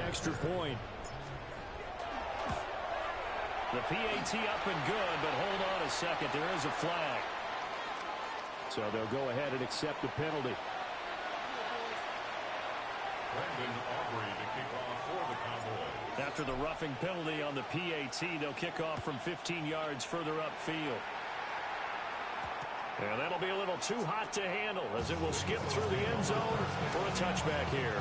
extra point. The PAT up and good, but hold on a second. There is a flag. So they'll go ahead and accept the penalty. After the roughing penalty on the PAT, they'll kick off from 15 yards further upfield. And that'll be a little too hot to handle as it will skip through the end zone for a touchback here.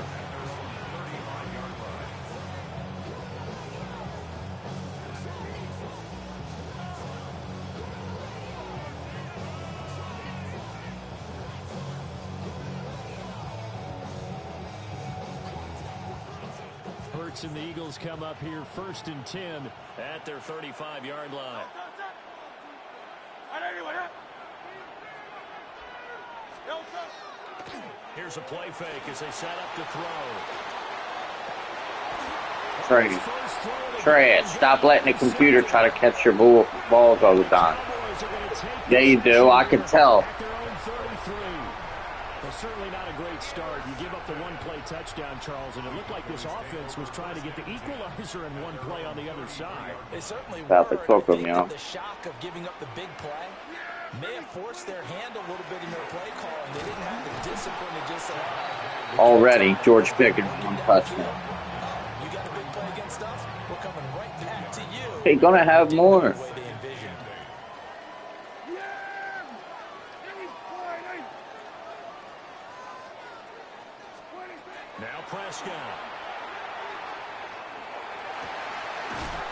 Hurts and the Eagles come up here 1st and 10 at their 35-yard line. Here's a play fake as they set up to throw. Trey, stop letting the computer try to catch your balls all the time. Yeah, you do. I can tell. Well, certainly not a great start. You give up the one-play touchdown, Charles, and it looked like this offense was trying to get the equalizer in one play on the other side. They certainly about were. to cook them, The shock of giving up the big play may have forced their hand a little bit in their play calling. They didn't have the discipline to just allow. Already, George Pickens on touchdown. You got a big play against us. We're coming right back to you. They're gonna have more. Now Prescott.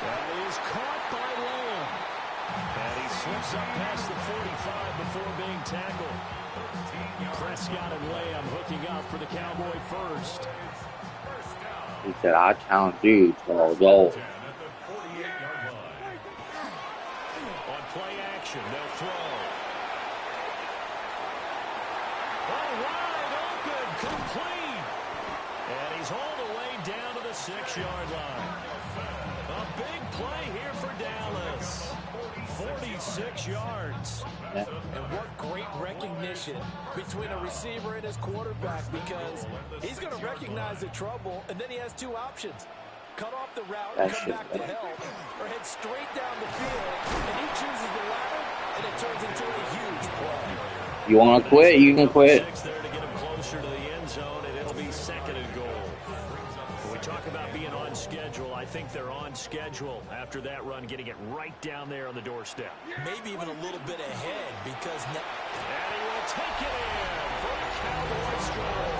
That is caught by Lamb. And he slips up past the 45 before being tackled. Prescott and Lamb hooking up for the Cowboy first. He said, I challenge you to a goal. On play action, they'll throw. All wide open, complete. And he's all the way down to the 6-yard line. A big play here for Dallas. 46 yards. And what great recognition between a receiver and his quarterback, because he's going to recognize the trouble, and then he has two options. Cut off the route and come back to help, or head straight down the field, and he chooses the latter, and it turns into a huge play. You want to quit? You can quit. There to get him closer to the end zone, and it'll be 2nd and goal. When we talk about being on schedule, I think they're on schedule after that run, getting it right down there on the doorstep. Maybe even a little bit ahead, because and he will take it in for a Cowboy score.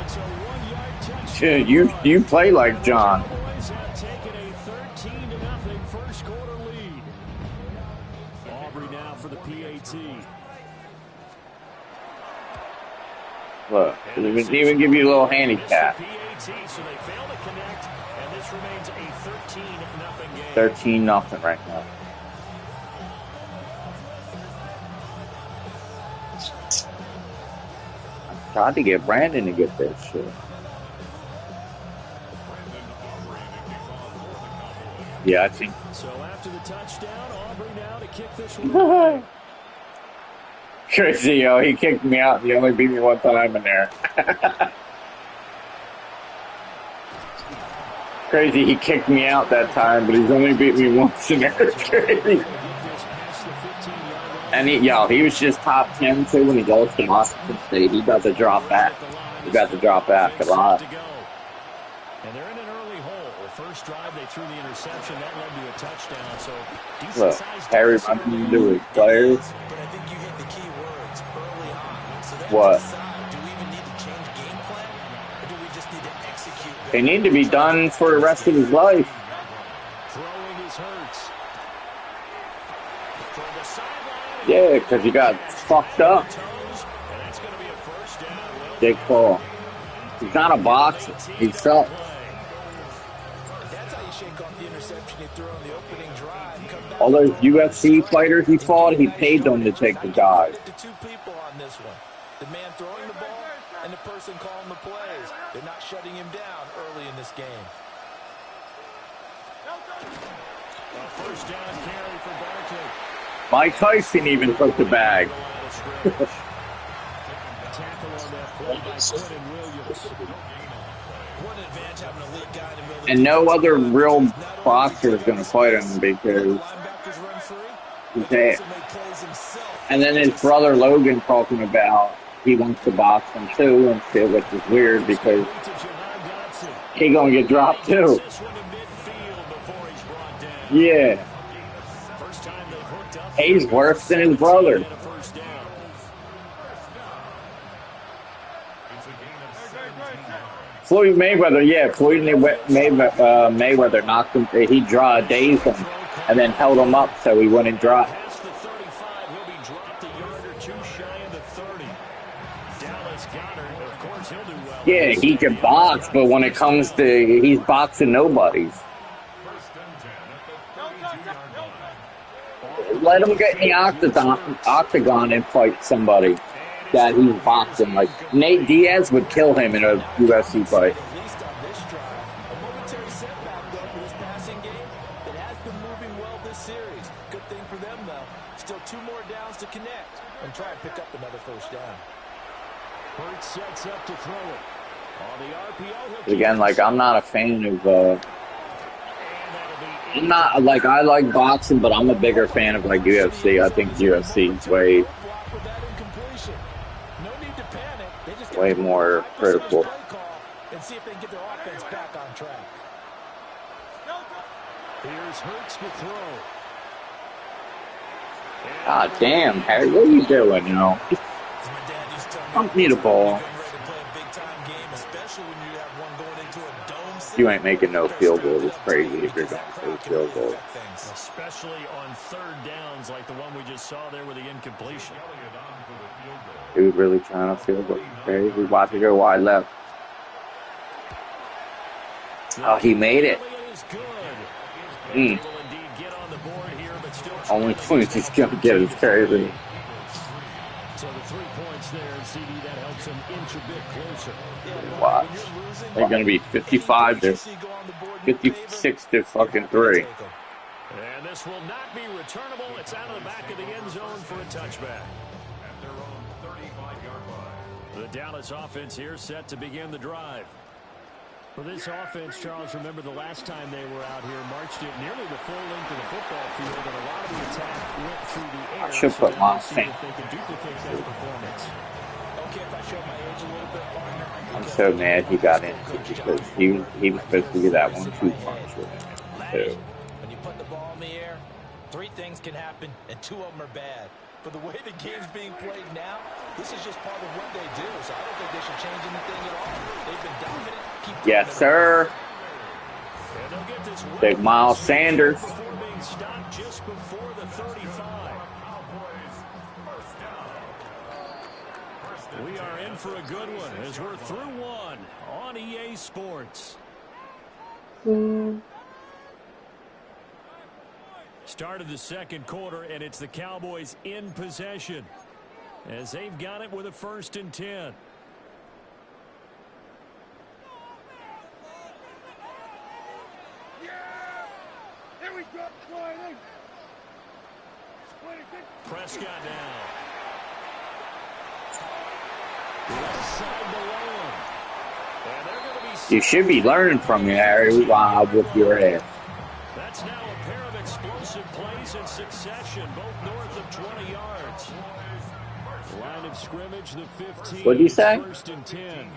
It's a 1-yard touchdown. Shit, you play like John. Cowboys have taken a 13-0 first quarter lead. Aubrey now for the PAT. Look, it would even give you a little handicap. So they fail to connect, and this remains a 13-0 game. 13-0 right now. I tried to get Brandon to get this shit. Yeah, I think. So after the touchdown, Aubrey now to kick this one away. Crazy, yo. He kicked me out. He only beat me one time in there. Crazy, he kicked me out that time, but he's only beat me once in there. Crazy. And he was just top 10 too when he goes to Washington State. He got to drop back. He got to drop back a lot. And they're in an early hole. The first drive, they threw the interception. That led to a touchdown. So look, Harry Bunting do his players. but I think you hit the key words early on. So then What? decide, do we even need to change game plan, or do we just need to execute? They need to be done for the rest of his life. Throwing his Hurts. From the sideline. Yeah, because he got fucked up. And that's going to be a first down. Well, Big Paul. He's not a boxer. He sucks. That's how you shake off the interception he threw on the opening drive. Come back All those UFC fighters he fought, he paid them to take the dive. the two people on this one. The man throwing the ball and the person calling the plays. They're not shutting him down early in this game. a first down carry for Barkley. Mike Tyson even took the bag. Tackle on that play by Quentin Williams. And no other real boxer is going to fight him because and then his brother Logan talking about he wants to box him too and shit, which is weird because he gonna get dropped too. Yeah. He's worse than his brother. Floyd Mayweather, yeah, Floyd Mayweather knocked him. He dazed him and then held him up so he wouldn't drop. Yeah, he can box, but when it comes to he's boxing nobodies. Let him get in the octagon and fight somebody that he's boxing. Like Nate Diaz would kill him in a UFC fight. Still 2 more downs to connect and try and pick up another first down. Hurts sets up to throw it. On the RPO, again, like I'm not a fan of I'm not like I like boxing, but I'm a bigger fan of like UFC. I think UFC is way more critical. And see if they can get their offense back on track. Here's Hurts to throw. God damn, Harry, what are you doing, you know? Don't need a ball. You ain't making no field goal. It's crazy if you're going for a field goal. Especially on third downs like the one we just saw there with the incompletion. Dude really trying to field goal. Crazy. Watch it go wide left. Oh, he made it. Only points he's going to get is crazy. So the 3 points there, CD, that helps him inch a bit closer. Watch. They're going to be 55 to 56 to fucking 3. And this will not be returnable. It's out of the back of the end zone for a touchback. At their own 35-yard line. The Dallas offense here set to begin the drive. For this offense, Charles, remember the last time they were out here, marched it nearly the full length of the football field, and a lot of the attack went through the air. I should put my thing. I'm so mad he got in because he was supposed to get that 1-2 punch with him too. When you put the ball in the air, 3 things can happen, and 2 of them are bad. For the way the game's being played now, this is just part of what they do, so I don't think they should change anything at all. They've been dominant. Yes, sir. Big Miles Sanders. Just before the 35. We are in for a good one as we're through one on EA Sports. Start of the second quarter, and it's the Cowboys in possession as they've got it with a 1st and 10. Prescott down. Left side to Lowen. And they're going to be... You should be learning from me, Harry, while I whip your ass. That's now a pair of explosive plays in succession, both north of 20 yards. Line of scrimmage, the 15. What'd you say? 1st and 10.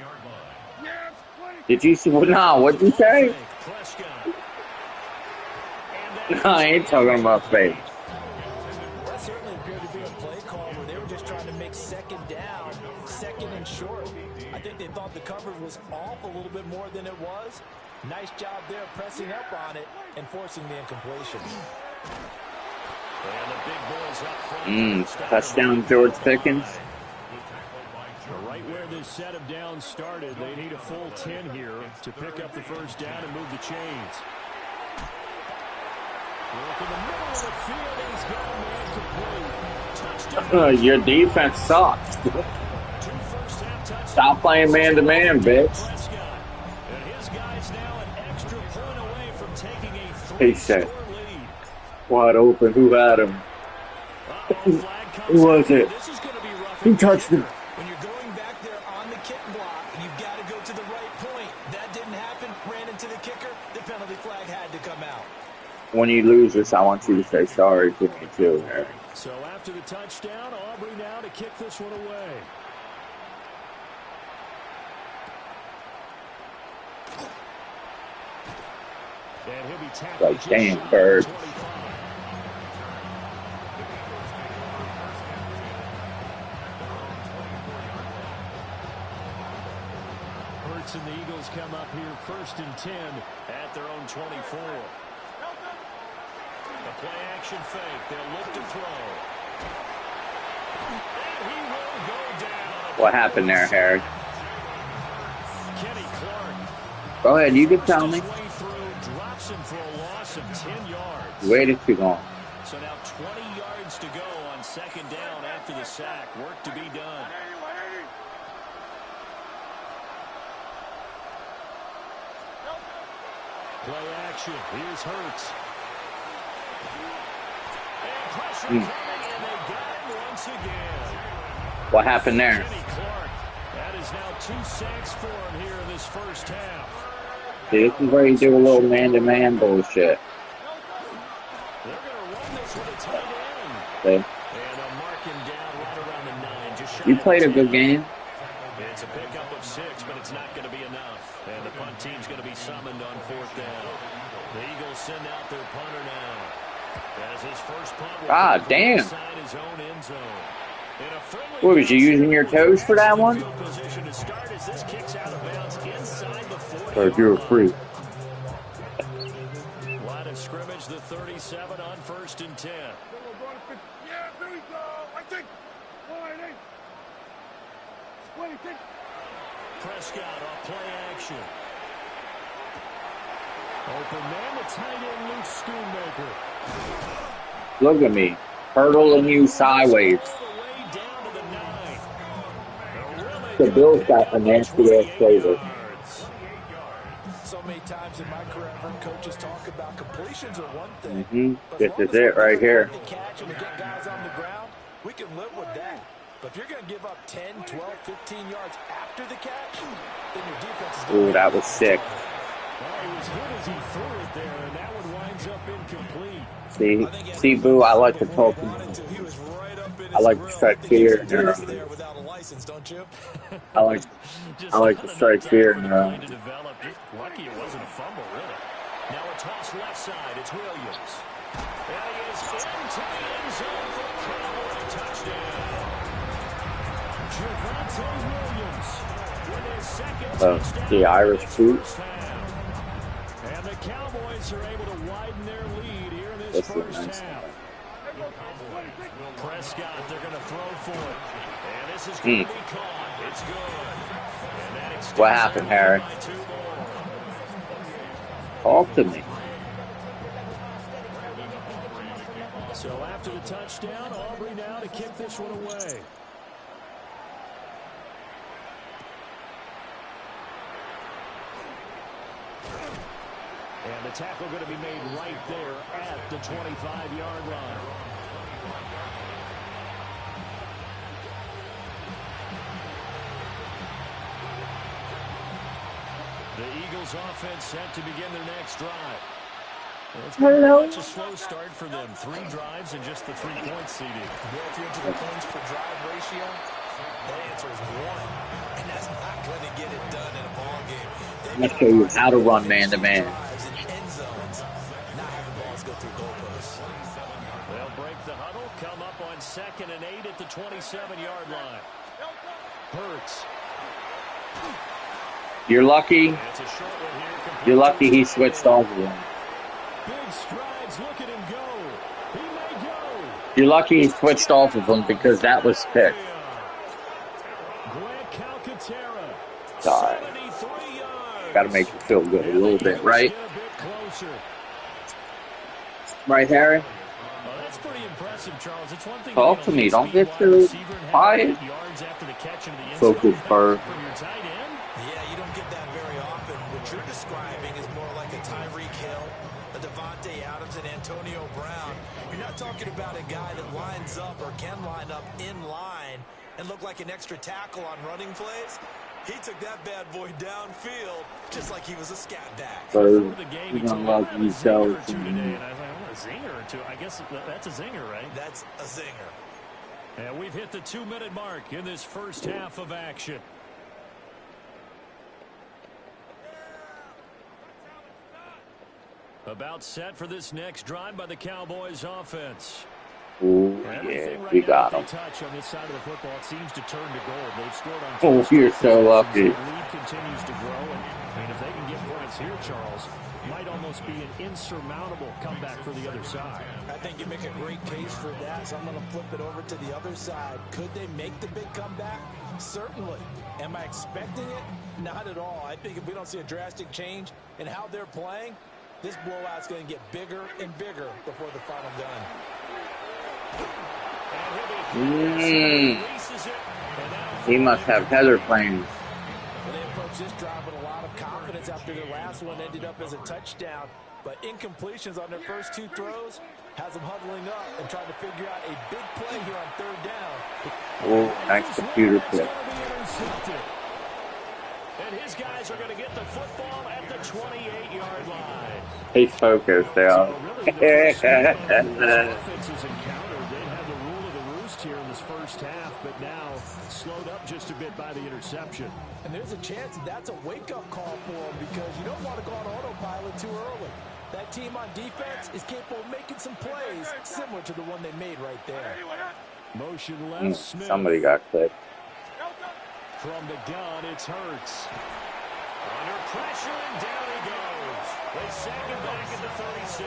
Did you see? No, what'd you say? No, I ain't talking about faith. That certainly appeared to be a play call where they were just trying to make 2nd down, 2nd and short. I think they thought the coverage was off a little bit more than it was. Nice job there pressing up on it and forcing the incompletion. And the big boys up front. Touchdown, George Pickens. Right where this set of downs started, they need a full 10 here to pick up the 1st down and move the chains. Your defense sucks. Stop playing man-to-man, bitch. He said, wide open. Who had him? Who was it? Who touched him? When you're going back there on the kick block, you've got to go to the right point. That didn't stiffened, ran into the kicker, the penalty flag had to come out. When you lose this, I want you to say sorry to me too, Harry. So after the touchdown, Aubrey now to kick this one away. And he'll be tackled. Like, damn, Bird. Hurts and the Eagles come up here 1st and 10 at their own 24. The play action fake. They'll look to throw. And he will go down. What happened there, Harry? Kenny Clark. Go ahead, you can tell me. Drops him for a loss of 10 yards. Waited too long. So now 20 yards to go on 2nd down after the sack. Work to be done. Play action. Here's Hurts. And pressure coming, and they got him once again. What happened there? Kenny Clark. That is now 2 sacks for him here in this first half. See, this is where you do a little man-to-man bullshit. They're going to run this with a tight end. See? And they'll mark him down right around the 9. Just shy You of played a 10. good game. It's a pickup of 6, but it's not going to be enough. And the punt team's going to be summoned on 4th down. The Eagles send out their punter now. As his first punt God damn. inside his own end zone. What, was you using your toes for that one? Position to start as this kicks out of bounds inside the 40. Or if you were free. Line of scrimmage, the 37 on 1st and 10. Yeah, there we go. I think. Prescott off play action. Open man, the tight end, Luke Schoonmaker. Look at me. Hurdling you sideways. The Bills got a nasty-ass flavor. So many times in my career, I've heard coaches talk about completions are one thing. This is it right here. Catch and get guys on the ground, we can live with that. But if you're going to give up 10, 12, 15 yards after the catch, then your defense is going to... Ooh, that was sick. Well, he was good as he threw it there, and that one winds up incomplete. See, Boo, I like to talk. I like to strike fear. I like to strike fear. Lucky it wasn't a fumble, really. Now a toss left side. It's Williams. And he is into the end zone for the Cowboy touchdown. Javonte Williams with his second touchdown. The Irish boot. And the Cowboys are able to widen their lead here in this first half. Prescott, they're going to throw for it. And this is going to be caught. It's good. What happened, Harry? Talk to me. So after the touchdown, Aubrey now to kick this one away. And the tackle going to be made right there at the 25-yard line. The Eagles offense set to begin their next drive. It's been much a slow start for them. 3 drives and just the 3-point seeding. If you're into the points per drive ratio, the answer is 1. And that's not going to get it done in a ball game. I'm going to show you how to run man-to-man. They'll break the huddle, come up on 2nd and 8 at the 27-yard line. Hurts. You're lucky. You're lucky he switched off of him. Big strides, look at him go. He may go. You're lucky he switched off of him because that was picked. God. Got to make you feel good a little bit, right? Right, Harry? That's pretty impressive, Charles. It's one thing Talk to me. Don't get too quiet. Focus, Bird. Yeah, you don't get that very often. What you're describing is more like a Tyreek Hill, a Devontae Adams, and Antonio Brown. You're not talking about a guy that lines up or can line up in line and look like an extra tackle on running plays. He took that bad boy downfield just like he was a scat back. So Before the game, he's he gonna told me love a these zinger or shows. two today, and I was like, oh, a zinger or two. I guess that's a zinger, right? That's a zinger. And we've hit the 2-minute mark in this first half of action. About set for this next drive by the Cowboys offense. Oh, yeah, we got him. Touch on this side of the football, it seems to turn to gold. They've scored on Oh, you're so lucky. the lead continues to grow, and if they can get points here, Charles, might almost be an insurmountable comeback for the other side. I think you make a great case for that, so I'm going to flip it over to the other side. Could they make the big comeback? Certainly. Am I expecting it? Not at all. I think if we don't see a drastic change in how they're playing, this blowout's going to get bigger and bigger before the final gun. He must have Heather playing. They approached this drive with a lot of confidence after their last one ended up as a touchdown. But incompletions on their first two throws has them huddling up and trying to figure out a big play here on third down. Oh, nice computer flip. And his guys are going to get the football at the 28-yard line. He's focused out. Offenses encountered. They had the rule of the roost here in this first half, but now slowed up just a bit by the interception. And there's a chance that's a wake-up call for them because you don't want to go on autopilot too early. That team on defense is capable of making some plays similar to the one they made right there. Motion left, Smith. Somebody got clipped. From the gun, it's Hurts. Under pressure, and down he goes. They sack him back at the 36.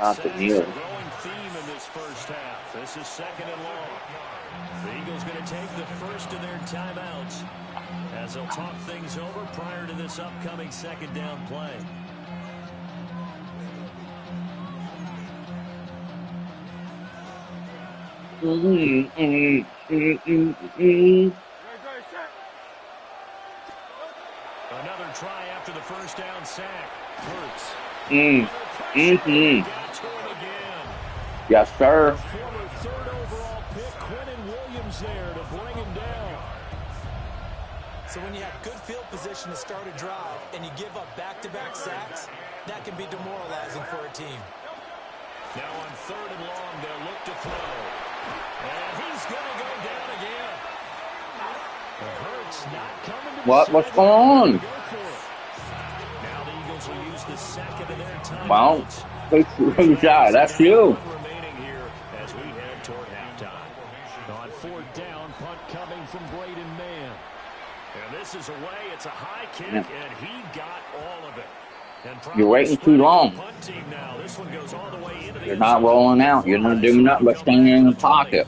Not the kneel. A growing theme in this first half. This is second and long. The Eagles going to take the first of their timeouts as they'll talk things over prior to this upcoming second down play. Another try after the first down sack. Hurts. Yes, sir. Former third overall pick, Quentin Williams there to bring him down. So when you have good field position to start a drive and you give up back-to-back sacks, that can be demoralizing for a team. Now on third and long, they'll look to throw. And he's going to go down again. Hurts not coming to What's going on? Now the Eagles will use the second of their time. Wow. Who's that? That's you. Remaining here as we head toward halftime. On fourth down, punt coming from Braden Mann. And this is away. It's a high kick, and he got all of it. You're waiting too long. You're not rolling out. You're not doing nothing but standing in the pocket.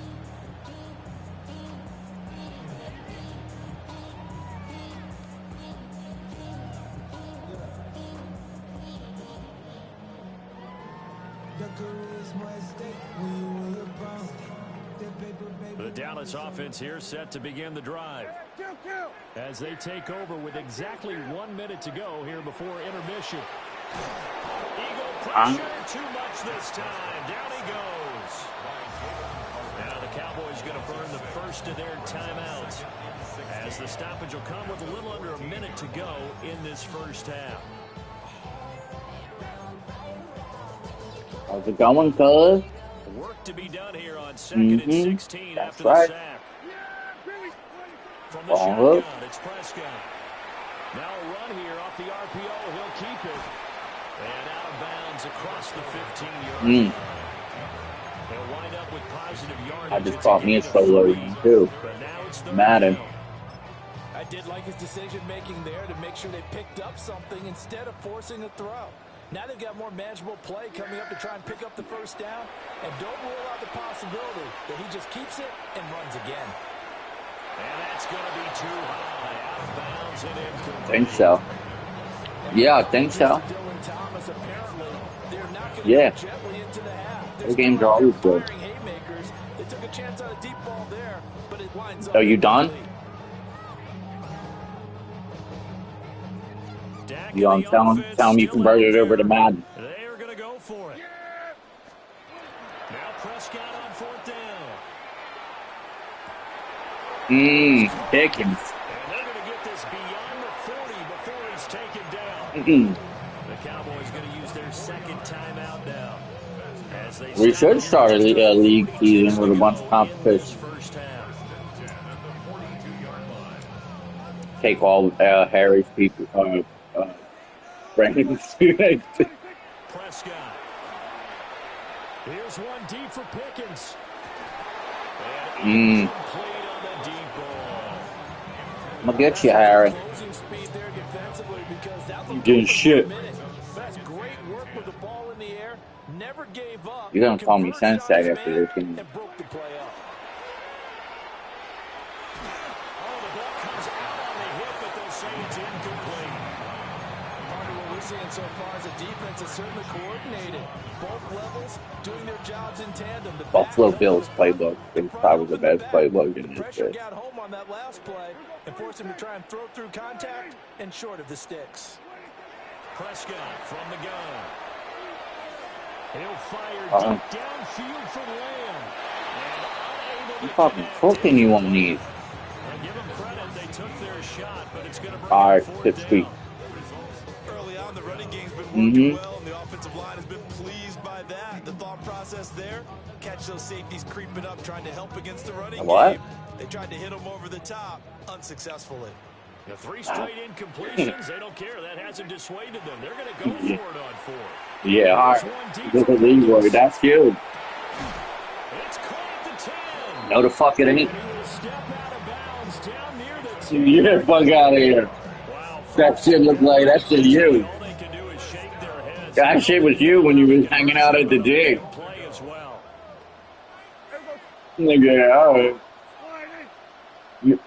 The Dallas offense here set to begin the drive as they take over with exactly 1 minute to go here before intermission. Eagle pressure, too much this time. Down he goes. Now the Cowboys going to burn the first of their timeouts as the stoppage will come with a little under a minute to go in this first half. How's it going, cuz? Work to be done here on second and 16 That's after right. the sack. From the shotgun, it's Prescott. Now a run here off the RPO. He'll keep it. And out of bounds across the 15-yard line. They'll wind up with positive yardage. I just caught me a solo too. Madden. I did like his decision-making there to make sure they picked up something instead of forcing a throw. Now they've got more manageable play coming up to try and pick up the first down. And don't rule out the possibility that he just keeps it and runs again. And that's going to be too high. Out of bounds and incomplete. Think so. Yeah, I think so. Yeah. Those games are always good. They took a chance on a deep ball there, but it winds up. Are you done? You on tell him you converted it over to Madden. They are going to go for it. Now Prescott on fourth down. Pickens. And second down. The Cowboys going to use their second timeout now. As they We should start a league season with a bunch of competition. Take all Harry's people, Brandon's students. Prescott. Here's one deep for Pickens. And complete on the deep ball. I'm gonna get you, Harry. You getting shit. That's great work with the ball in the air. Never gave up. You're gonna call me sensei after this game. And broke the play up. Oh, the ball comes out on the hip, but they'll say it's incomplete. Part of what we're seeing so far is the defense is certainly coordinated. Both levels doing their jobs in tandem. The Buffalo Bills playbook is probably the best playbook in this pressure shit. got home on that last play and forced him to try and throw through contact and short of the sticks. Prescott from the gun. He'll fire deep downfield for Lamb. You fucking cooking you won't need. Give them credit, they took their shot, but it's going to bring Alright, it good speed. Early on, the running game's been working well, and the offensive line has been pleased by that. The thought process there, catch those safeties creeping up, trying to help against the running game. They tried to hit them over the top, unsuccessfully. The 3 straight incompletions, they don't care. That hasn't dissuaded them. They're going to go for it on 4. Yeah, alright. Look at Leroy, that's huge. It's caught at the 10. No, the fuck it ain't. Step out of bounds down near the 10. Get the fuck out of here. Wow, That shit looked like that shit you. all they can do is shake their heads. That shit was you when you was hanging out at the dig. Play as well. Nigga, alright. You,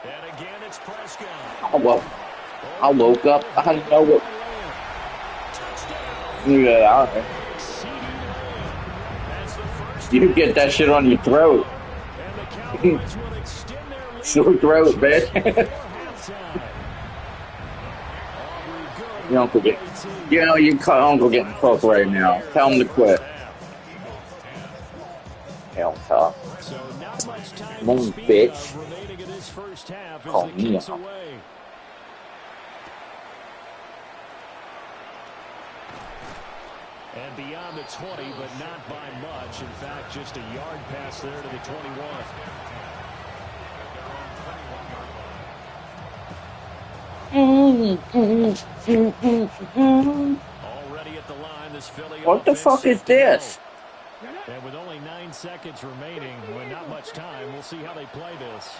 And again, it's Prescott. I woke up. I didn't know what. Look at that. You get that shit on your throat. Sore throat, bitch. Your uncle get. You know, your uncle getting cooked right now. Tell him to quit. Hell, tough. Come on, bitch. Call me out. And beyond the 20, but not by much. In fact, just a yard pass there to the 21. Already at the line, this Philly What the fuck is this? And with only 9 seconds remaining, with not much time, we'll see how they play this.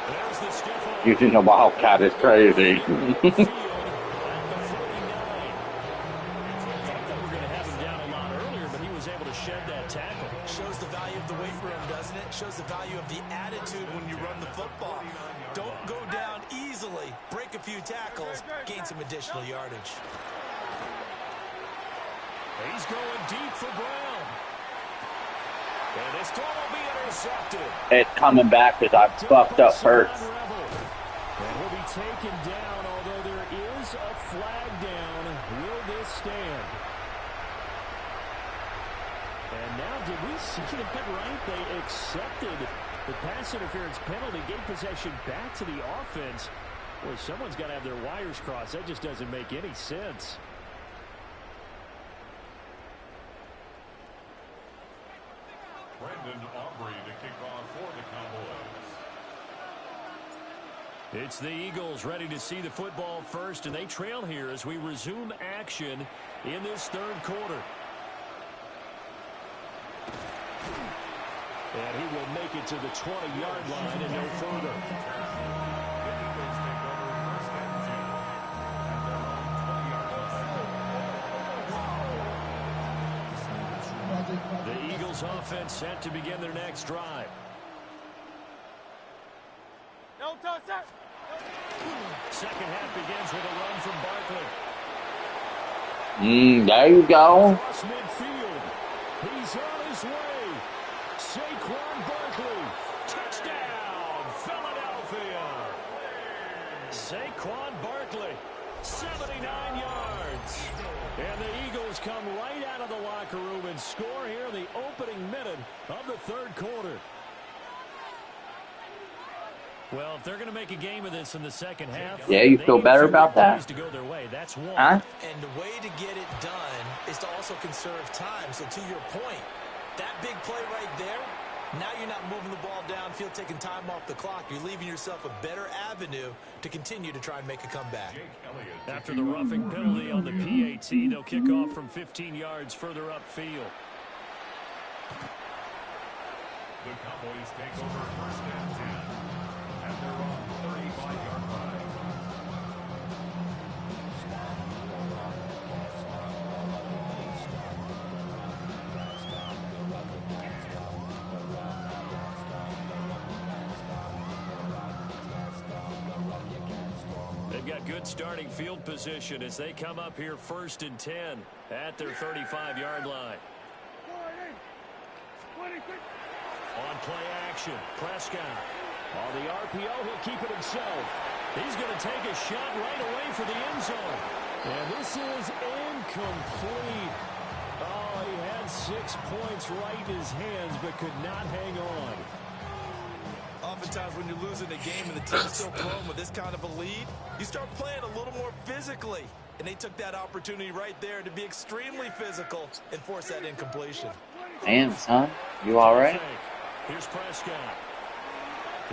There's the stiff arm. You think a wildcat is crazy. Shows the value of the weight room, doesn't it? Shows the value of the attitude when you run the football. Don't go down easily. Break a few tackles. Gain some additional yardage. He's going deep for Brown. And this throw will be intercepted. It's coming back because I fucked up Hurts. And he'll be taken down, although there is a flag down. Will this stand? And now, did we see that right? They accepted the pass interference penalty, gave possession back to the offense. Boy, someone's got to have their wires crossed. That just doesn't make any sense. Brandon Aubrey to kick off for the Cowboys. It's the Eagles ready to see the football first, and they trail here as we resume action in this third quarter. And he will make it to the 20-yard line and no further. The Eagles offense set to begin their next drive. Second half begins with a run from Barkley. There you go. Across midfield. He's on his way. Saquon Barkley. Touchdown, Philadelphia. Saquon Barkley, 79 yards. And the Eagles come right out of the locker room and score here in the opening minute of the third quarter. Well, if they're going to make a game of this in the second half, yeah, you feel better about that? To go their way. That's one. Huh? And the way to get it done is to also conserve time. So to your point, that big play right there, now you're not moving the ball downfield, taking time off the clock. You're leaving yourself a better avenue to continue to try and make a comeback. After the roughing penalty on the PAT, they'll kick off from 15 yards further upfield. The Cowboys take over first and 10 at their own 35-yard line. They've got good starting field position as they come up here first and 10 at their 35-yard line. On play action, Prescott. On the RPO, he'll keep it himself. He's going to take a shot right away for the end zone. And this is incomplete. Oh, he had 6 points right in his hands, but could not hang on. Oftentimes when you're losing a game and the team's still throwing with this kind of a lead, you start playing a little more physically. And they took that opportunity right there to be extremely physical and force that incompletion. Damn, son. You all right? Here's Prescott.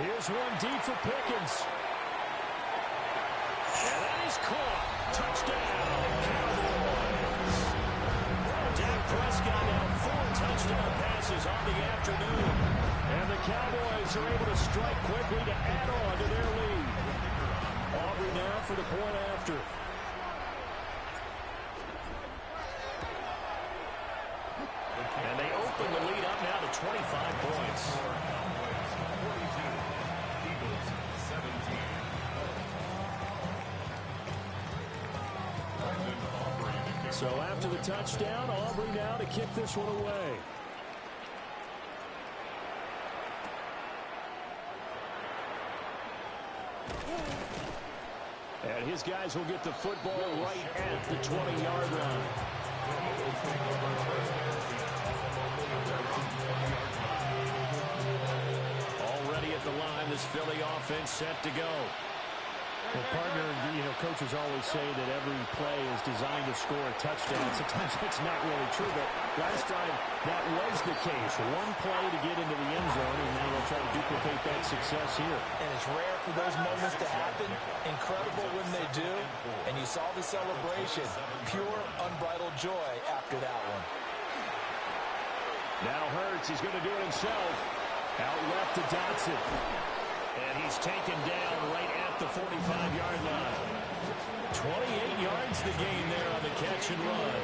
Here's one deep for Pickens. And that is caught. Touchdown, Cowboys. Dak Prescott now 4 touchdown passes on the afternoon. And the Cowboys are able to strike quickly to add on to their lead. Aubrey now for the point after. And they open the lead up now to 25 points. So after the touchdown, Aubrey now to kick this one away. And his guys will get the football right at the 20-yard line. Already at the line, this Philly offense set to go. Well, partner, coaches always say that every play is designed to score a touchdown. Sometimes that's not really true, but last drive, that was the case. One play to get into the end zone, and now they'll try to duplicate that success here. And it's rare for those moments to happen. Incredible when they do. And you saw the celebration. Pure, unbridled joy after that one. Now Hurts, he's going to do it himself. Out left to Dotson. And he's taken down right at the 45-yard line. 28 yards the game there on the catch and run.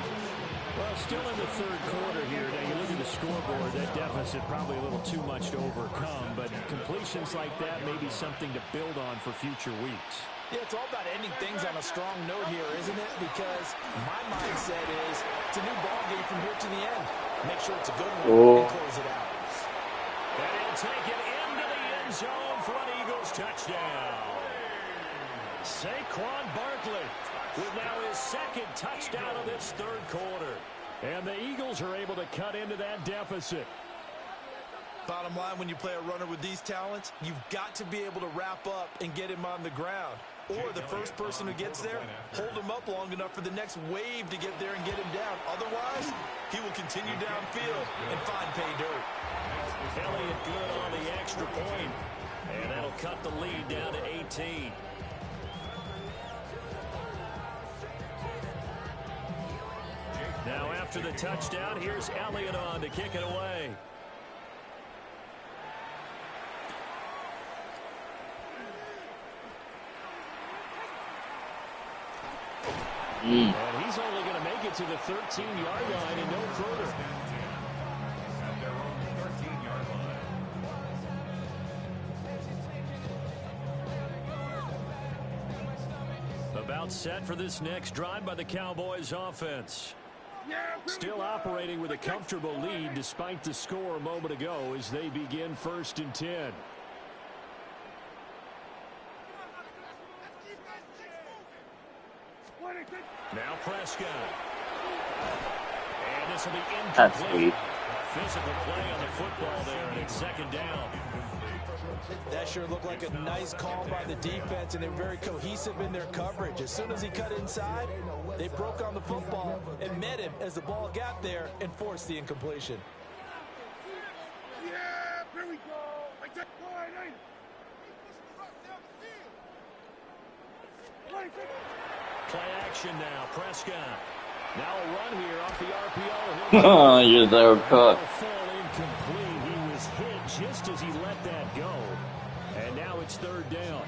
Well, still in the third quarter here. Now, you look at the scoreboard, that deficit probably a little too much to overcome, but completions like that may be something to build on for future weeks. Yeah, it's all about ending things on a strong note here, isn't it? Because my mindset is it's a new ball game from here to the end. Make sure it's a good one and close it out. And he'll take it into the end zone for an Eagles touchdown. Saquon Barkley with now his second touchdown of this third quarter. And the Eagles are able to cut into that deficit. Bottom line, when you play a runner with these talents, you've got to be able to wrap up and get him on the ground. Or the first person who gets there, hold him up long enough for the next wave to get there and get him down. Otherwise, he will continue downfield and find pay dirt. Elliott good on the extra point. And that'll cut the lead down to 18. Now after the touchdown, here's Elliott on to kick it away. And he's only going to make it to the 13-yard line and no further. At their own 13-yard line. About set for this next drive by the Cowboys offense. Still operating with a comfortable lead despite the score a moment ago as they begin first and 10. Now Prescott. And this will be incomplete. physical play on the football there, and it's second down. That sure looked like a nice call by the defense, and they were very cohesive in their coverage. As soon as he cut inside, they broke on the football and met him as the ball got there and forced the incompletion. Yeah, here we go. Like that line, ain't it? Play action now, Prescott. Now a run here off the RPO. Oh, you're so cut. Fall incomplete. He was hit just as he let that go. And now it's third down.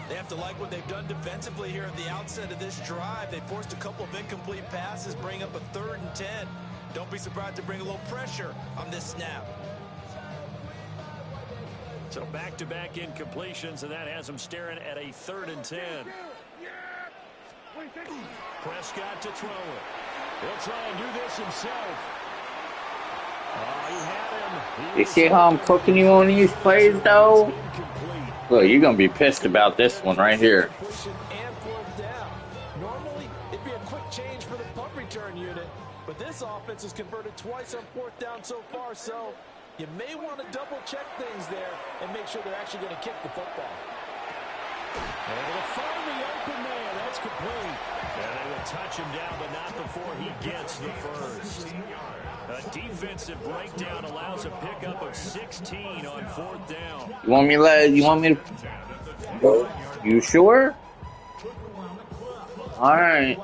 They have to like what they've done defensively here at the outset of this drive. They forced a couple of incomplete passes, bring up a 3rd and 10. Don't be surprised to bring a little pressure on this snap. So back-to-back incompletions, and that has them staring at a 3rd and 10. Prescott to throw it. He'll try and do this himself. Oh, he had him. You see how I'm cooking you on these plays, though? Look, you're going to be pissed about this one right here. Normally, it'd be a quick change for the punt return unit, but this offense has converted twice on 4th down so far, so you may want to double-check things there and make sure they're actually going to kick the football. Able to find the open man. That's complete. And they will touch him down, but not before he gets the first. A defensive breakdown allows a pickup of 16 on 4th down. You want me to? You sure? All right.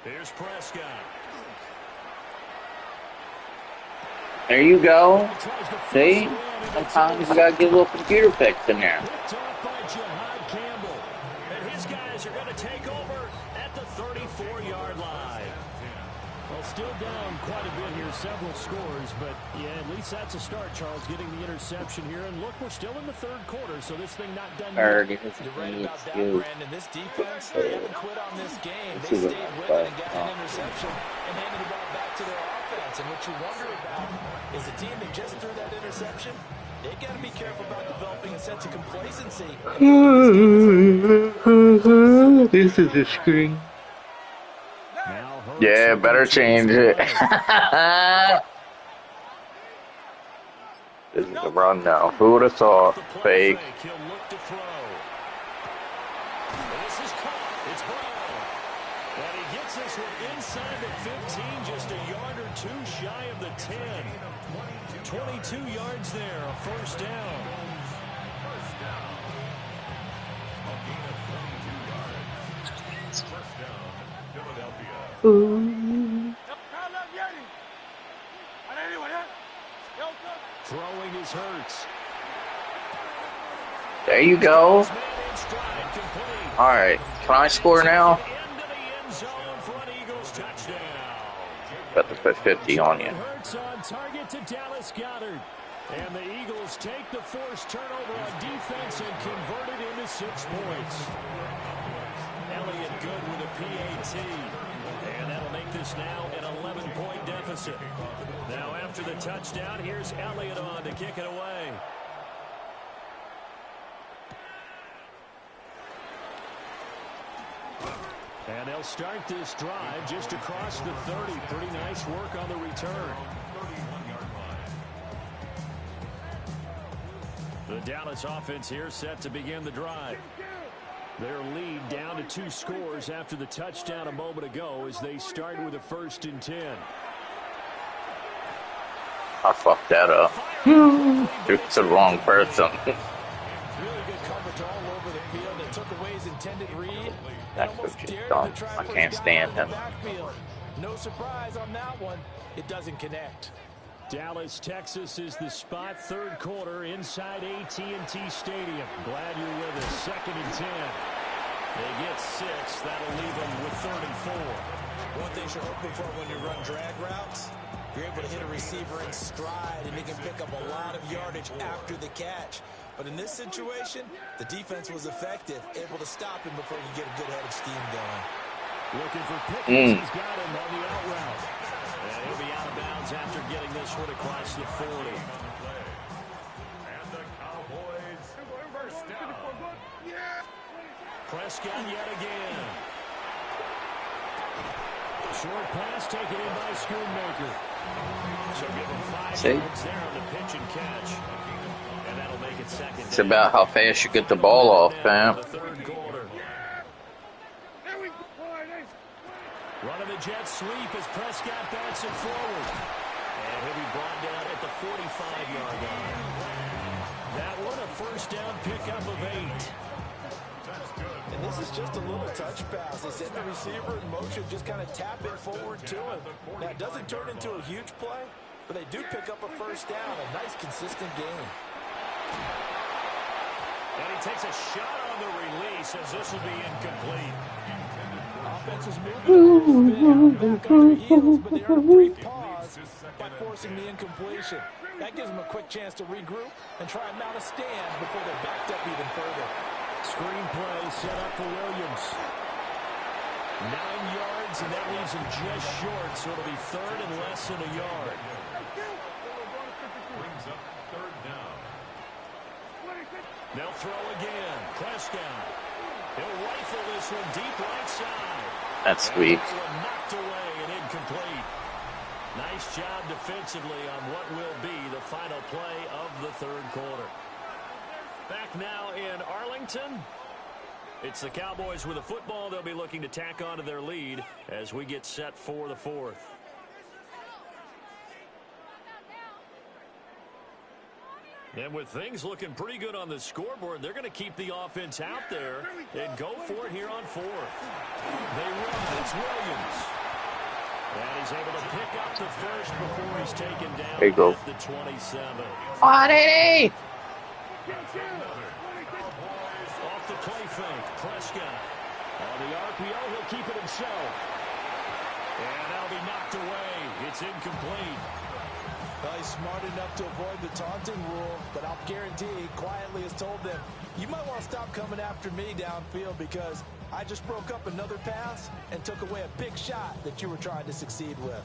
Here's Prescott. There you go. See? Sometimes you gotta get a little computer fix in there. And his guys are going to take over at the 34-yard line. Well, still down quite a bit here, several scores, but yeah, at least that's a start, Charles, getting the interception here. And look, we're still in the 3rd quarter, so this thing not done yet. You're right about that, Brandon. This defense, they haven't quit on this game. They stayed with it and got an interception and handed the ball back to their offense. And what you wonder about is the team that just threw that interception, they got to be careful about developing a sense of complacency. This is a screen. Yeah, better change it. This is a run now. Who would have thought? Fake. He'll look to throw. This is caught. It's Brown. And he gets this one inside the 15, just a yard or two shy of the 10. 22 yards there, a first down. Throwing his Hurts. There you go. All right. Can I score now? Got to put 50 on you. Hurts on target to Dallas Goedert. And the Eagles take the forced turnover on defense and convert it into 6 points. Elliott good with a PAT. And that'll make this now an 11-point deficit. Now after the touchdown, here's Elliott on to kick it away. And they'll start this drive just across the 30. Pretty nice work on the return. The Dallas offense here set to begin the drive. Their lead down to 2 scores after the touchdown a moment ago as they start with a 1st and 10. I fucked that up. It's the wrong person. Really good coverage all over the field. It took away his intended read. That coach is dumb. I can't stand him. No surprise on that one. It doesn't connect. Dallas, Texas is the spot. 3rd quarter inside AT&T Stadium. Glad you're with us. 2nd and 10. They get 6. That'll leave them with 3rd and 4. One thing you're hoping for when you run drag routes, you're able to hit a receiver in stride, and he can pick up a lot of yardage after the catch. But in this situation, the defense was effective, able to stop him before you get a good head of steam going. Looking for Pickens. He's got him on the out route. And he'll be out of bounds after getting this one across the 40. And the Cowboys first down. Prescott yet again. Short pass taken in by Schoonmaker. So give him 5 yards there on the pitch and catch. And that'll make it second down. It's about how fast you get the ball off, fam. Third quarter. Running the jet sweep as Prescott bats it forward. And he'll be brought down at the 45-yard line. That one a first down pickup of 8. And this is just a little touch pass. They set the receiver in motion, just kind of tap it forward to him. Now, it doesn't turn into a huge play, but they do pick up a first down. A nice, consistent game. And he takes a shot on the release as this will be incomplete. Offense is moving back on their heels, but they earn a brief pause by forcing the incompletion. That gives them a quick chance to regroup and try and mount a stand before they're backed up even further. Screen play set up for Williams. 9 yards, and that leaves him just short, so it'll be third and less than a yard. Brings up third down. They'll throw again. Prescott. He'll rifle this one deep right side. That's sweet. Knocked away and incomplete. Nice job defensively on what will be the final play of the third quarter. Back now in Arlington. It's the Cowboys with a football. They'll be looking to tack on to their lead as we get set for the fourth. And with things looking pretty good on the scoreboard, they're going to keep the offense out there and go for it here on fourth. They run. It's Williams. And he's able to pick up the first before he's taken down there you go. at the 27. Funny! Off the play fake, Prescott. On the RPO, he'll keep it himself. And that'll be knocked away. It's incomplete. Well, he's smart enough to avoid the taunting rule, but I'll guarantee he quietly has told them, you might want to stop coming after me downfield because I just broke up another pass and took away a big shot that you were trying to succeed with.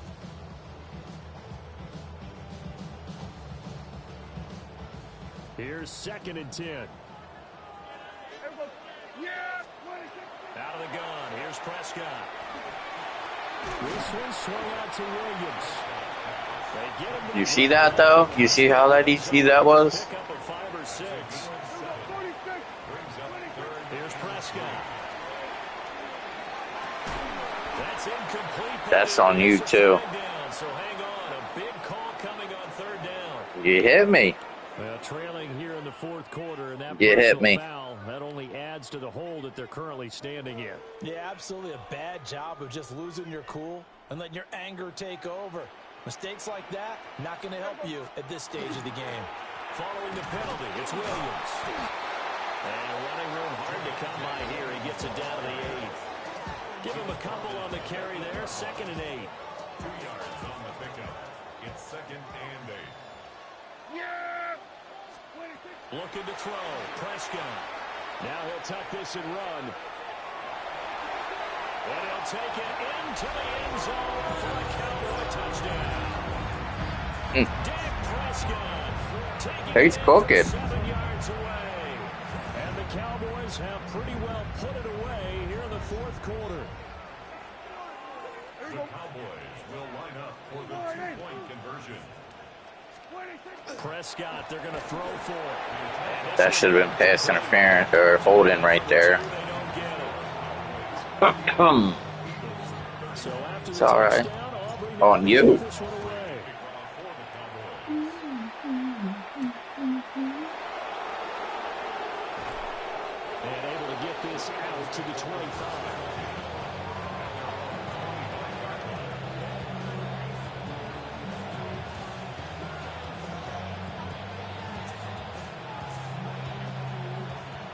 Here's 2nd and 10. Out of the gun. Here's Prescott. This one swung out to Williams. You see that, though? You see how that easy that was? Pick up a 5 or 6. Here's Prescott. That's incomplete. That's on you, too. So hang on. A big call coming on third down. You hit me. Well, trailing here in the fourth quarter, and that You hit me. Foul, that only adds to the hole that they're currently standing in. Yeah, absolutely a bad job of just losing your cool and letting your anger take over. Mistakes like that, not going to help you at this stage of the game. Following the penalty, it's Williams. And running room hard to come by here. He gets it down to the 8. Give him a couple on the carry there. 2nd and 8. 2 yards on the pickup. It's 2nd and 8. Looking to throw. Prescott. Now he'll tuck this and run. And he'll take it into the end zone for a Cowboy touchdown. Dak Prescott taking He's cooking. 7 yards away. And the Cowboys have pretty well put it away here in the fourth quarter. The Cowboys will line up for the 2-point conversion. Prescott, they're going to throw for it. That should have been pass interference or holding right there. It's all right. On you. And able to get this out to the 25.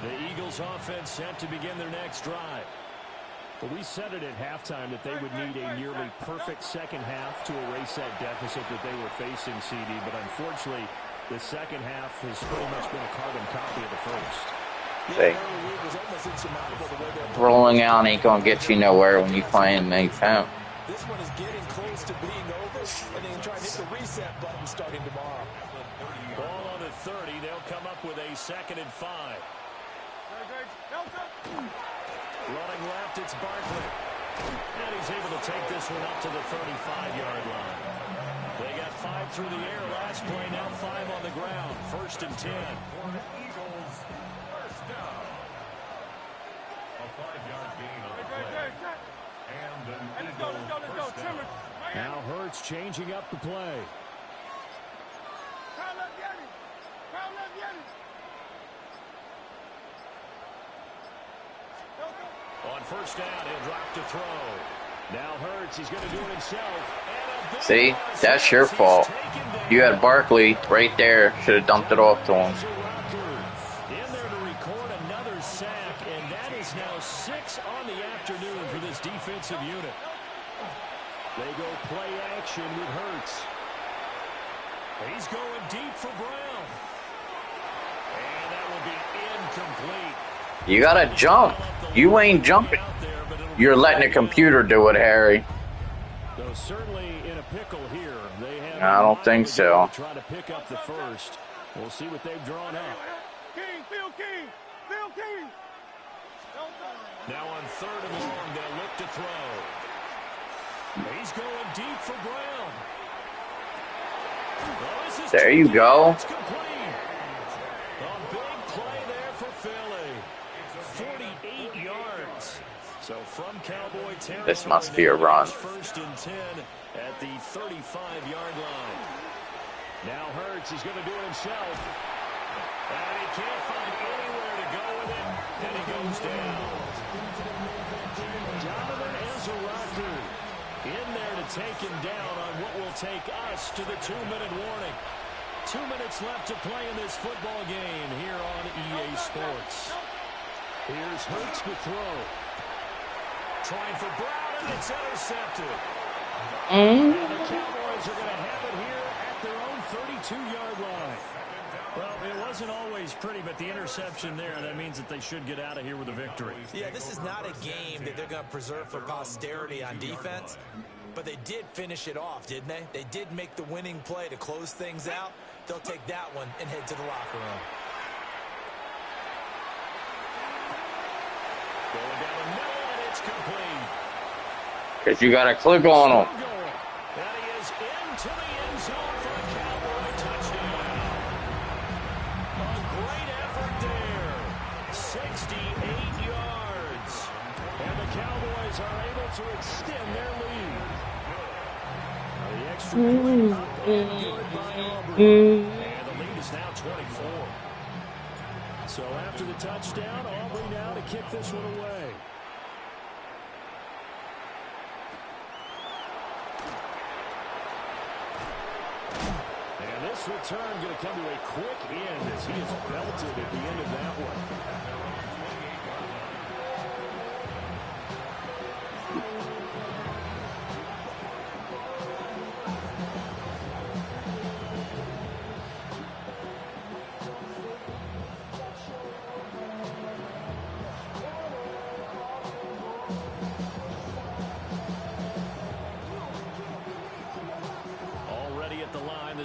The Eagles offense set to begin their next drive. Well, we said it at halftime that they would need a nearly perfect second half to erase that deficit that they were facing, CD. But unfortunately, the second half has pretty much been a carbon copy of the first. Hey. Rolling out ain't gonna get you nowhere when you playing main count. This one is getting close to being over, and they can try and hit the reset button starting tomorrow. Ball on the 30. They'll come up with a 2nd and 5. Running left, it's Barkley. And he's able to take this one up to the 35-yard line. They got 5 through the air last play, now 5 on the ground. 1st and 10. Eagles, first down. A 5-yard gain on the play. And an Eagle first down. Now Hurts changing up the play. On 1st down, he'll drop to throw. Now Hurts, he's going to do it himself. See, that's your fault. You had Barkley right there. Should have dumped it off to him. In there to record another sack, and that is now 6 on the afternoon for this defensive unit. They go play action with Hurts. He's going deep for Brown. And that will be incomplete. You gotta jump. You ain't jumping. You're letting the computer do it, Harry. Though certainly in a pickle here. They have I don't think so. Try to pick up the first. We'll see what they've drawn up. Phil King. Now on 3rd and long, they'll look to throw. He's going deep for Brown. Well, there you go. It's complete. A big play there for Philly. 48 yards. So from Cowboy territory, This must be a run. 1st and 10 at the 35-yard line. Now Hurts is going to do it himself. And he can't find anywhere to go with it. And he goes down. Donovan Ezra in there to take him down on what will take us to the 2-minute warning. 2 minutes left to play in this football game here on EA Sports. Here's Hurts to throw. Trying for Brown, and it's intercepted. And the Cowboys are going to have it here at their own 32-yard line. Well, it wasn't always pretty, but the interception there, that means that they should get out of here with a victory. Yeah, this is not a game that they're going to preserve for posterity on defense, but they did finish it off, didn't they? They did make the winning play to close things out. They'll take that one and head to the locker room. Going down the middle, and it's complete. Because you got to click on them. And he is into the end zone for a Cowboy touchdown. A great effort there. 68 yards. And the Cowboys are able to extend their lead. The extra point good by Aubrey. And the lead is now 24. So after the touchdown, Aubrey now to kick this one away. And this return going to come to a quick end as he is belted at the end of that one.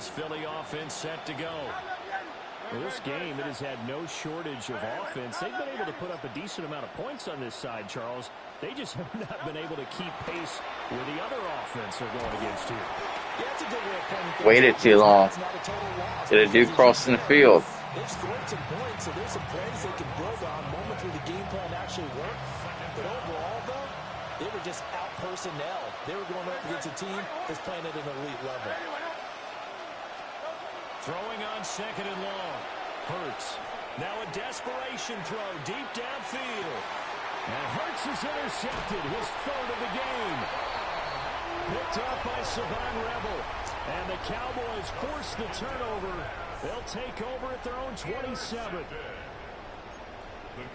Philly offense set to go. Well, this game, it has had no shortage of offense. They've been able to put up a decent amount of points on this side, Charles. They just have not been able to keep pace with the other offense they're going against here. Yeah, that's a good way of playing things. Waited too long. Did a dude crossing the field. They've scored some points, so there's some plays they can build on moments where the game plan actually worked. But overall, though, they were just out personnel. They were going up against a team that's playing at an elite level. Throwing on 2nd and long. Hurts. Now a desperation throw deep downfield. And Hurts is intercepted. His 3rd of the game. Picked up by Savon Rebel. And the Cowboys force the turnover. They'll take over at their own 27. The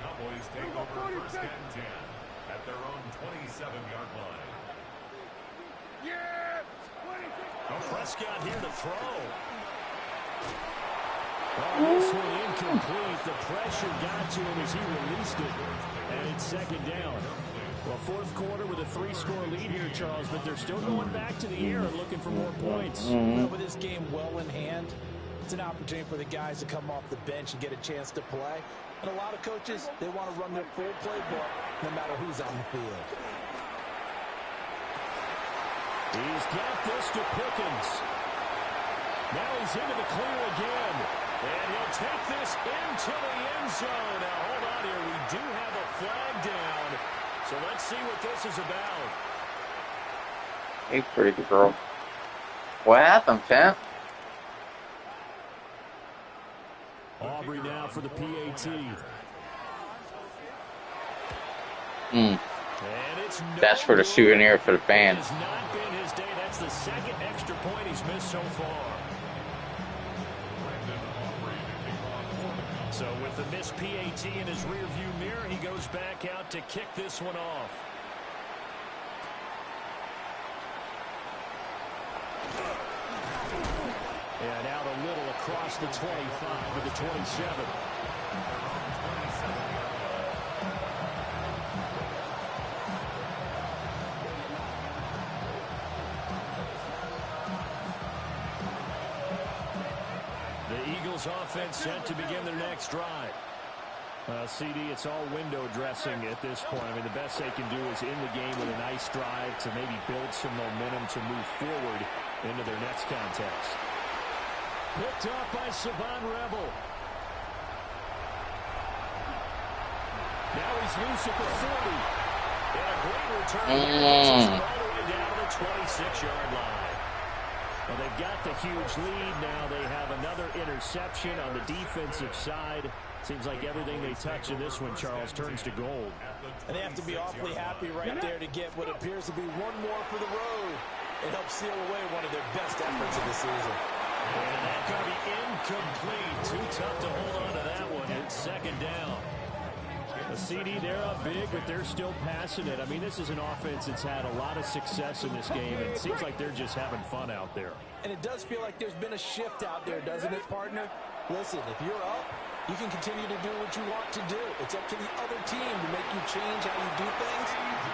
Cowboys take over 1st and 10 at their own 27-yard line. Yeah! Prescott here to throw. Oh, this one incomplete. The pressure got to him as he released it. And it's 2nd down. Well, 4th quarter with a 3-score lead here, Charles, but they're still going back to the air and looking for more points. Well, with this game well in hand, it's an opportunity for the guys to come off the bench and get a chance to play. And a lot of coaches, they want to run their full playbook no matter who's on the field. He's got this to Pickens. Now he's into the clear again. And he'll take this into the end zone. Now, hold on here. We do have a flag down. So let's see what this is about. Hey, pretty good girl. What happened, Champ? Aubrey now for the PAT. That's for the souvenir for the fans. It's not been his day. That's the second extra point he's missed so far. So with the missed PAT in his rearview mirror, he goes back out to kick this one off. And out a little across the 25 to the 27. Offense set to begin their next drive. CD, it's all window dressing at this point. I mean, the best they can do is in the game with a nice drive to maybe build some momentum to move forward into their next contest. Picked up by Savon Rebel. Now he's loose at the 40. And a great return here. All the way down to the 26-yard line. Well, they've got the huge lead. Now they have another interception on the defensive side. Seems like everything they touch in this one, Charles, turns to gold. And they have to be awfully happy right there to get what appears to be one more for the road. It helps seal away one of their best efforts of the season. And that's going to be incomplete. Too tough to hold on to that one. It's second down. The CD, they're up big, but they're still passing it. I mean, this is an offense that's had a lot of success in this game, and it seems like they're just having fun out there. And it does feel like there's been a shift out there, doesn't it, partner? Listen, if you're up, you can continue to do what you want to do. It's up to the other team to make you change how you do things.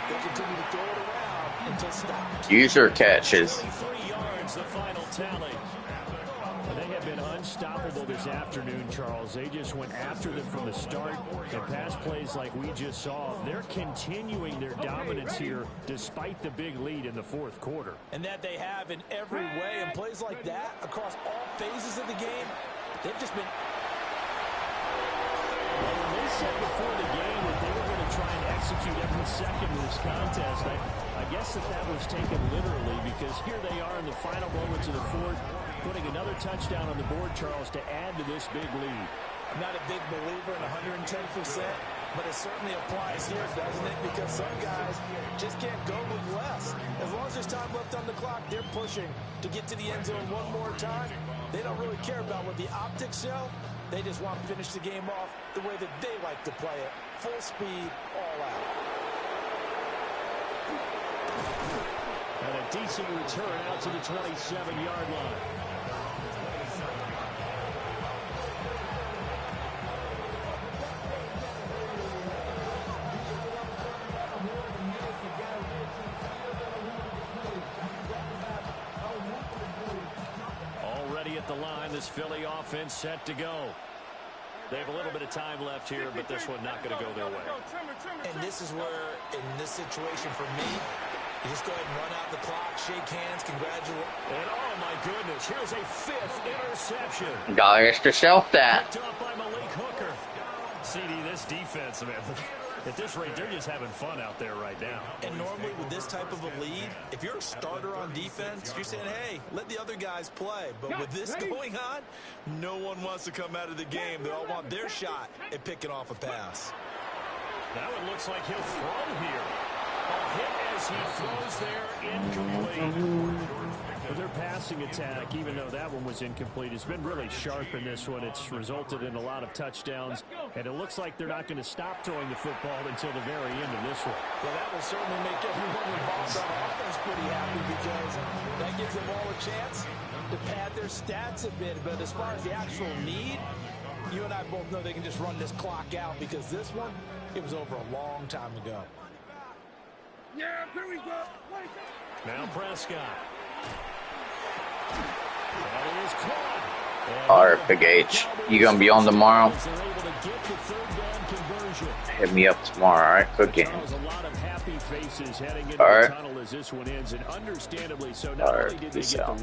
They'll continue to throw it around until stopped. User catches. 23 yards, the final tally. They have been unstoppable this afternoon, Charles. They just went after them from the start. And pass plays like we just saw, they're continuing their dominance here despite the big lead in the fourth quarter. And that they have in every way. And plays like that across all phases of the game, they've just been... Well, when they said before the game that they were going to try and execute every second of this contest, I guess that was taken literally, because here they are in the final moments of the fourth, putting another touchdown on the board, Charles, to add to this big lead. I'm not a big believer in 110%, but it certainly applies here, doesn't it? Because some guys just can't go with less. As long as there's time left on the clock, they're pushing to get to the end zone one more time. They don't really care about what the optics show. They just want to finish the game off the way that they like to play it. Full speed, all out. And a decent return out to the 27-yard line. Already at the line, this Philly offense set to go. They have a little bit of time left here, but this one not going to go their way. And this is where, in this situation for me, you just go ahead and run out the clock, shake hands, congratulate. And oh my goodness, here's a fifth interception. Gotta ask yourself that. Picked up by Malik Hooker. CD, this defense, man, at this rate, they're just having fun out there right now. And normally with this type of a lead, if you're a starter on defense, you're saying, hey, let the other guys play. But with this going on, no one wants to come out of the game. They all want their shot at picking off a pass. Now it looks like he'll throw here. A hit as he throws there, incomplete. But their passing attack, even though that one was incomplete, has been really sharp in this one. It's resulted in a lot of touchdowns, and it looks like they're not going to stop throwing the football until the very end of this one. Well, that will certainly make everyone involved on offense pretty happy, because that gives them all a chance to pad their stats a bit. But as far as the actual need, you and I both know they can just run this clock out, because this one, it was over a long time ago. Yeah, here we go. Now Prescott. That is caught. Alright, Big H. You gonna be on tomorrow? Hit me up tomorrow, alright? Good game. Alright. Alright, peace out.